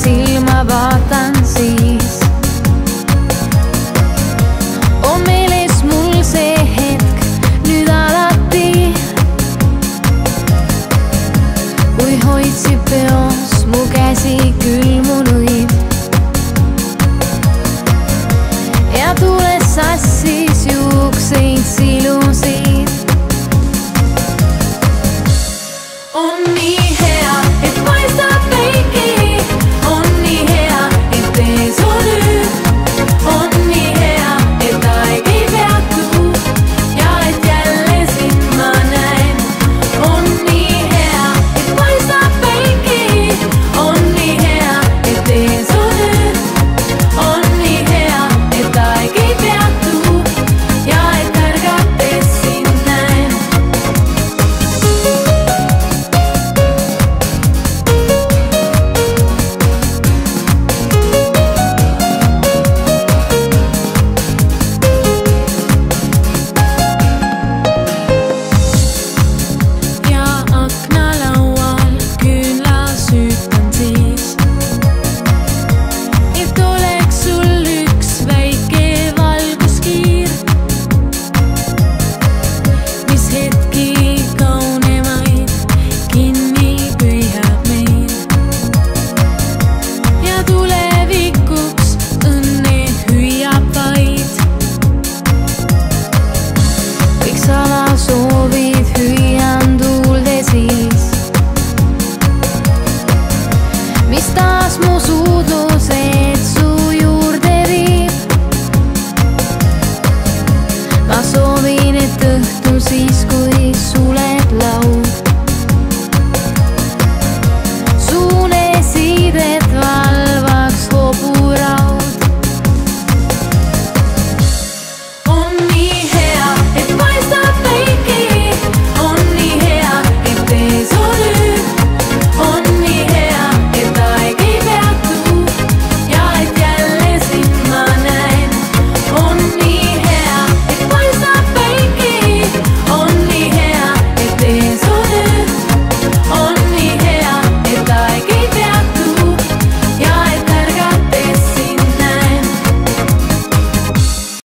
Silma vaatan siis on meeles mul see hetk nüüd alati, kui hoidsid peos mu käsi külmunuid ja tules sassis juukseid silusid. On nii hea, et paistab päike. Soovid hüüan tuulde siis, mis taas mu suud